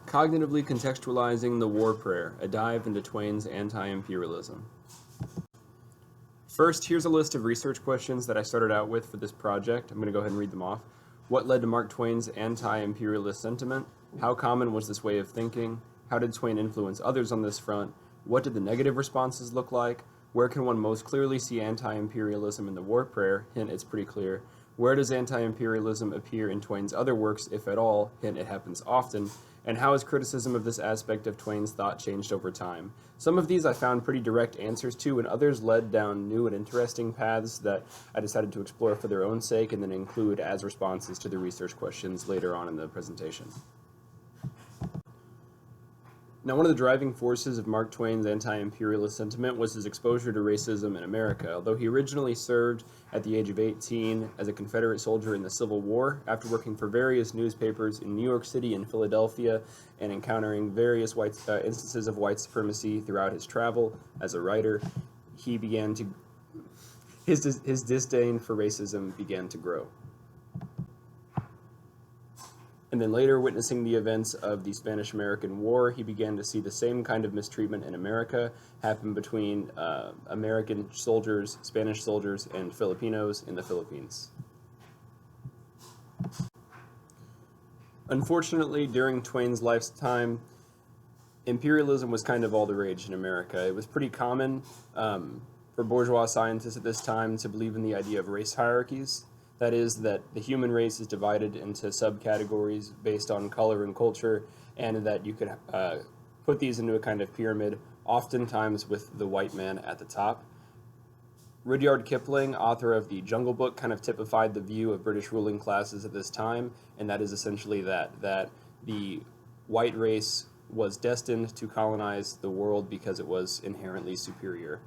Cognitively Contextualizing the War Prayer, a dive into Twain's Anti-Imperialism. First, here's a list of research questions that I started out with for this project. I'm going to go ahead and read them off. What led to Mark Twain's anti-imperialist sentiment? How common was this way of thinking? How did Twain influence others on this front? What did the negative responses look like? Where can one most clearly see anti-imperialism in the War Prayer? Hint, it's pretty clear. Where does anti-imperialism appear in Twain's other works, if at all? Hint, it happens often. And how has criticism of this aspect of Twain's thought changed over time? Some of these I found pretty direct answers to, and others led down new and interesting paths that I decided to explore for their own sake and then include as responses to the research questions later on in the presentation. Now, one of the driving forces of Mark Twain's anti-imperialist sentiment was his exposure to racism in America. Although he originally served at the age of 18 as a Confederate soldier in the Civil War, after working for various newspapers in New York City and Philadelphia and encountering various instances of white supremacy throughout his travel as a writer, his disdain for racism began to grow. And then later, witnessing the events of the Spanish-American War, he began to see the same kind of mistreatment in America happen between American soldiers, Spanish soldiers, and Filipinos in the Philippines. Unfortunately, during Twain's lifetime, imperialism was kind of all the rage in America. It was pretty common for bourgeois scientists at this time to believe in the idea of race hierarchies. That is, that the human race is divided into subcategories based on color and culture, and that you could put these into a kind of pyramid, oftentimes with the white man at the top. Rudyard Kipling, author of the Jungle Book, kind of typified the view of British ruling classes at this time, and that is essentially that the white race was destined to colonize the world because it was inherently superior.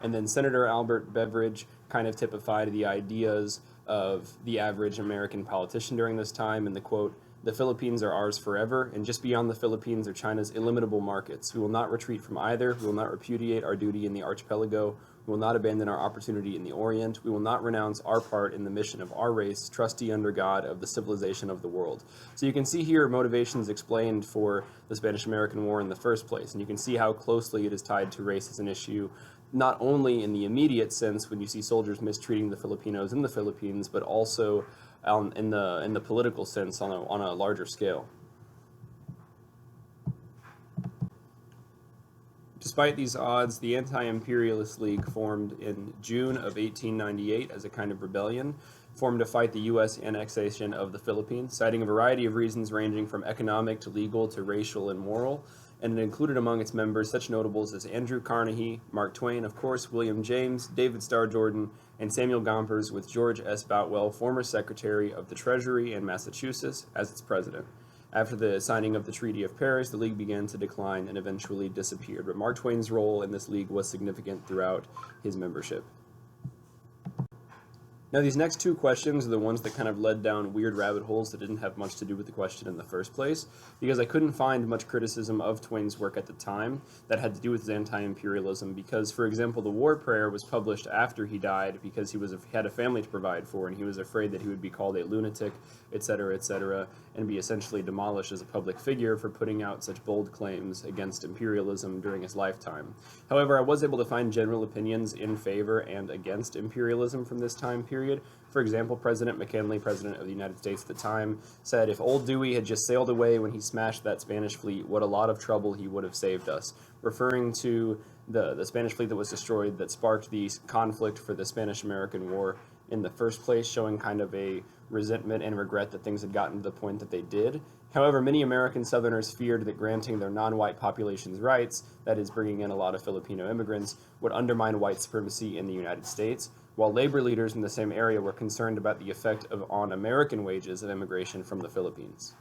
And then Senator Albert Beveridge kind of typified the ideas of the average American politician during this time in the quote, "The Philippines are ours forever, and just beyond the Philippines are China's illimitable markets. We will not retreat from either. We will not repudiate our duty in the archipelago. We will not abandon our opportunity in the Orient. We will not renounce our part in the mission of our race, trustee under God of the civilization of the world." So you can see here motivations explained for the Spanish-American War in the first place, and you can see how closely it is tied to race as an issue, not only in the immediate sense when you see soldiers mistreating the Filipinos in the Philippines, but also in the political sense on a larger scale. Despite these odds, the Anti-Imperialist League, formed in June of 1898 as a kind of rebellion, formed to fight the U.S. annexation of the Philippines, citing a variety of reasons ranging from economic to legal to racial and moral, and it included among its members such notables as Andrew Carnegie, Mark Twain, of course, William James, David Starr Jordan, and Samuel Gompers, with George S. Boutwell, former Secretary of the Treasury in Massachusetts, as its president. After the signing of the Treaty of Paris, the League began to decline and eventually disappeared, but Mark Twain's role in this league was significant throughout his membership. Now, these next two questions are the ones that kind of led down weird rabbit holes that didn't have much to do with the question in the first place, because I couldn't find much criticism of Twain's work at the time that had to do with his anti-imperialism, because, for example, the War Prayer was published after he died because he had a family to provide for, and he was afraid that he would be called a lunatic, etc., and be essentially demolished as a public figure for putting out such bold claims against imperialism during his lifetime. However, I was able to find general opinions in favor and against imperialism from this time period. For example, President McKinley, President of the United States at the time, said, "If old Dewey had just sailed away when he smashed that Spanish fleet, what a lot of trouble he would have saved us," referring to the Spanish fleet that was destroyed that sparked the conflict for the Spanish-American War in the first place, showing kind of a resentment and regret that things had gotten to the point that they did. However, many American Southerners feared that granting their non-white population's rights, that is, bringing in a lot of Filipino immigrants, would undermine white supremacy in the United States, while labor leaders in the same area were concerned about the effect on American wages of immigration from the Philippines.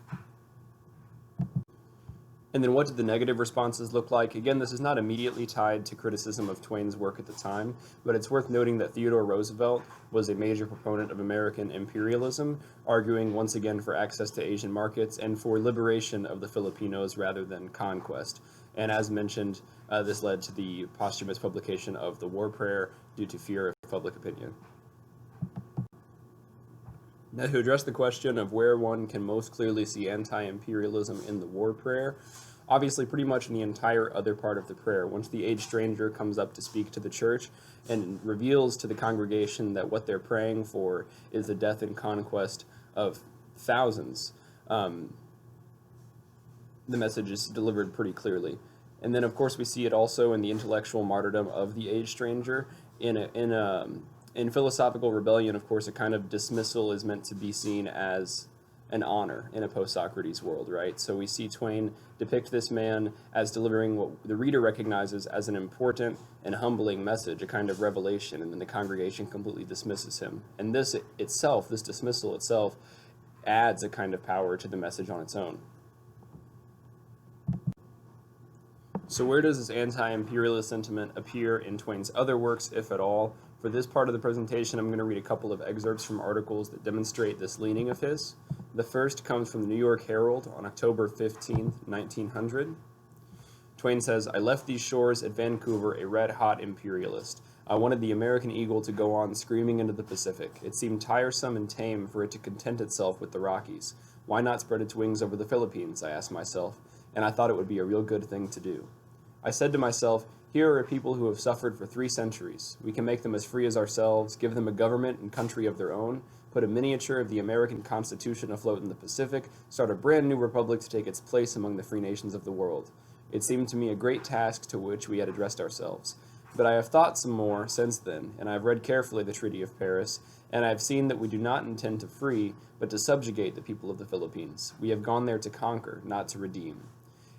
And then what did the negative responses look like? Again, this is not immediately tied to criticism of Twain's work at the time, but it's worth noting that Theodore Roosevelt was a major proponent of American imperialism, arguing once again for access to Asian markets and for liberation of the Filipinos rather than conquest. And as mentioned, this led to the posthumous publication of the War Prayer due to fear of public opinion. Now, to address the question of where one can most clearly see anti-imperialism in the war prayer, obviously pretty much in the entire other part of the prayer. Once the aged stranger comes up to speak to the church and reveals to the congregation that what they're praying for is the death and conquest of thousands, the message is delivered pretty clearly. And then, of course, we see it also in the intellectual martyrdom of the aged stranger. In philosophical rebellion, of course, a kind of dismissal is meant to be seen as an honor in a post-Socrates world, right? So we see Twain depict this man as delivering what the reader recognizes as an important and humbling message, a kind of revelation, and then the congregation completely dismisses him. And this dismissal itself, adds a kind of power to the message on its own. So where does this anti-imperialist sentiment appear in Twain's other works, if at all? For this part of the presentation, I'm going to read a couple of excerpts from articles that demonstrate this leaning of his. The first comes from the New York Herald on October 15, 1900. Twain says, "I left these shores at Vancouver a red-hot imperialist. I wanted the American eagle to go on screaming into the Pacific. It seemed tiresome and tame for it to content itself with the Rockies. Why not spread its wings over the Philippines, I asked myself, and I thought it would be a real good thing to do. I said to myself, here are people who have suffered for 3 centuries. We can make them as free as ourselves, give them a government and country of their own, put a miniature of the American Constitution afloat in the Pacific, start a brand new republic to take its place among the free nations of the world. It seemed to me a great task to which we had addressed ourselves. But I have thought some more since then, and I have read carefully the Treaty of Paris, and I have seen that we do not intend to free, but to subjugate the people of the Philippines. We have gone there to conquer, not to redeem.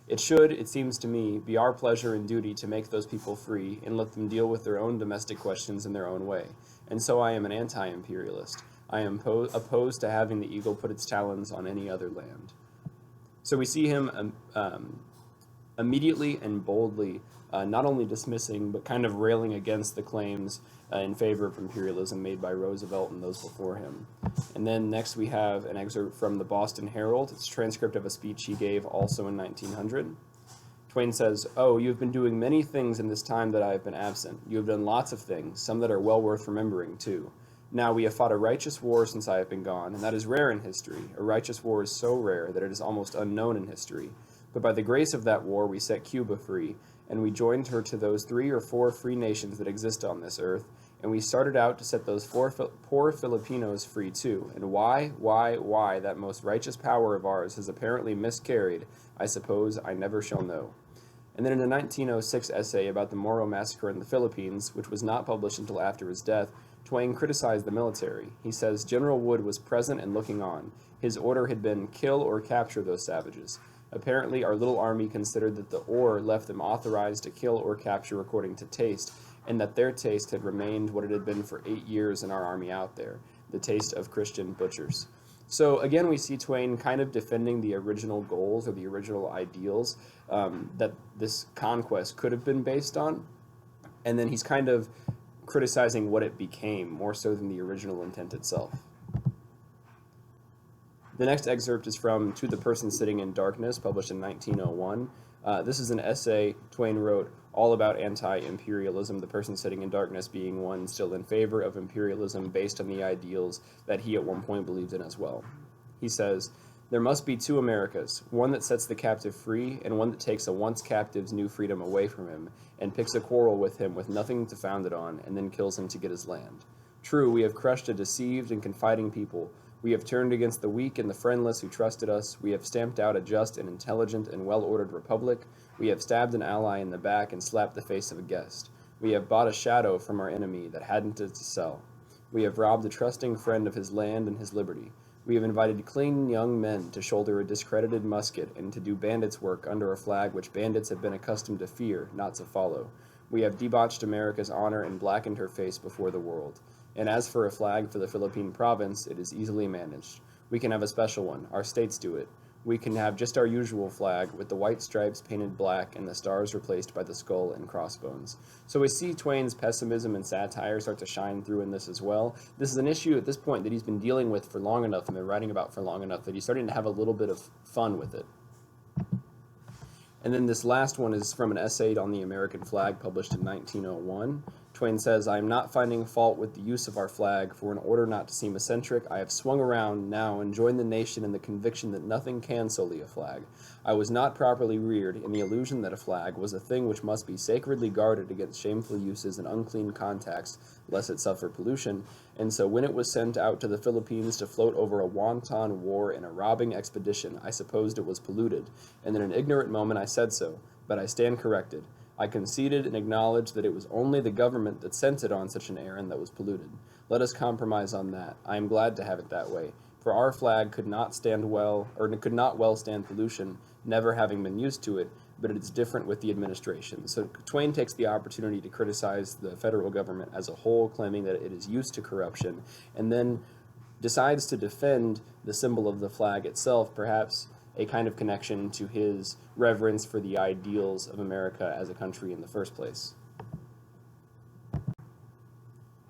It should, it seems to me, be our pleasure and duty to make those people free and let them deal with their own domestic questions in their own way. And so I am an anti-imperialist. I am opposed to having the eagle put its talons on any other land." So we see him immediately and boldly not only dismissing, but kind of railing against the claims in favor of imperialism made by Roosevelt and those before him. And then next we have an excerpt from the Boston Herald. It's a transcript of a speech he gave also in 1900. Twain says, "Oh, you have been doing many things in this time that I have been absent. You have done lots of things, some that are well worth remembering, too. Now, we have fought a righteous war since I have been gone, and that is rare in history. A righteous war is so rare that it is almost unknown in history. But by the grace of that war, we set Cuba free, and we joined her to those 3 or 4 free nations that exist on this earth, and we started out to set those poor Filipinos free too. And why that most righteous power of ours has apparently miscarried, I suppose I never shall know." And then in a 1906 essay about the Moro massacre in the Philippines, which was not published until after his death, Twain criticized the military. He says, "General Wood was present and looking on. His order had been, kill or capture those savages. Apparently, our little army considered that the or left them authorized to kill or capture according to taste, and that their taste had remained what it had been for 8 years in our army out there, the taste of Christian butchers." So again, we see Twain kind of defending the original goals or the original ideals that this conquest could have been based on, and then he's kind of criticizing what it became, more so than the original intent itself. The next excerpt is from To the Person Sitting in Darkness, published in 1901. This is an essay Twain wrote all about anti-imperialism, the person sitting in darkness being one still in favor of imperialism based on the ideals that he at one point believed in as well. He says, "There must be 2 Americas, one that sets the captive free and one that takes a once captive's new freedom away from him and picks a quarrel with him with nothing to found it on and then kills him to get his land. True, we have crushed a deceived and confiding people. We have turned against the weak and the friendless who trusted us. We have stamped out a just and intelligent and well-ordered republic. We have stabbed an ally in the back and slapped the face of a guest. We have bought a shadow from our enemy that hadn't it to sell. We have robbed a trusting friend of his land and his liberty. We have invited clean young men to shoulder a discredited musket and to do bandits' work under a flag which bandits have been accustomed to fear, not to follow. We have debauched America's honor and blackened her face before the world. And as for a flag for the Philippine province, it is easily managed. We can have a special one. Our states do it. We can have just our usual flag with the white stripes painted black and the stars replaced by the skull and crossbones." So we see Twain's pessimism and satire start to shine through in this as well. This is an issue at this point that he's been dealing with for long enough and been writing about for long enough that he's starting to have a little bit of fun with it. And then this last one is from an essay on the American flag published in 1901. Twain says, "I am not finding fault with the use of our flag, for in order not to seem eccentric, I have swung around now and joined the nation in the conviction that nothing can sully a flag. I was not properly reared in the illusion that a flag was a thing which must be sacredly guarded against shameful uses and unclean contacts, lest it suffer pollution, and so when it was sent out to the Philippines to float over a wanton war in a robbing expedition, I supposed it was polluted, and in an ignorant moment I said so, but I stand corrected. I conceded and acknowledged that it was only the government that sent it on such an errand that was polluted. Let us compromise on that. I am glad to have it that way, for our flag could not could not well stand pollution, never having been used to it, but it's different with the administration." So Twain takes the opportunity to criticize the federal government as a whole, claiming that it is used to corruption, and then decides to defend the symbol of the flag itself, perhaps a kind of connection to his reverence for the ideals of America as a country in the first place.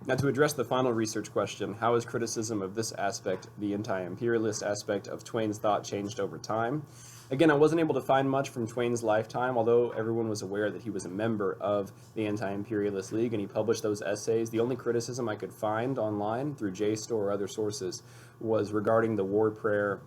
Now, to address the final research question, how has criticism of this aspect, the anti-imperialist aspect of Twain's thought, changed over time? Again, I wasn't able to find much from Twain's lifetime, although everyone was aware that he was a member of the Anti-Imperialist League and he published those essays. The only criticism I could find online through JSTOR or other sources was regarding the war prayer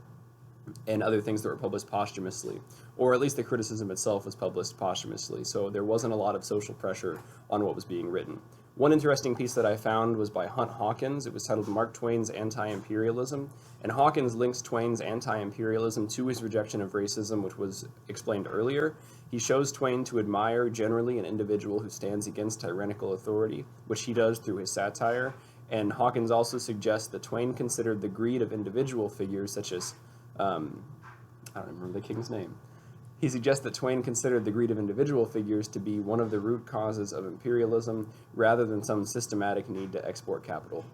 and other things that were published posthumously, or at least the criticism itself was published posthumously, so there wasn't a lot of social pressure on what was being written. One interesting piece that I found was by Hunt Hawkins. It was titled Mark Twain's Anti-Imperialism, and Hawkins links Twain's anti-imperialism to his rejection of racism, which was explained earlier. He shows Twain to admire generally an individual who stands against tyrannical authority, which he does through his satire, and Hawkins also suggests that Twain considered the greed of individual figures such as I don't remember the king's name. He suggests that Twain considered the greed of individual figures to be one of the root causes of imperialism rather than some systematic need to export capital.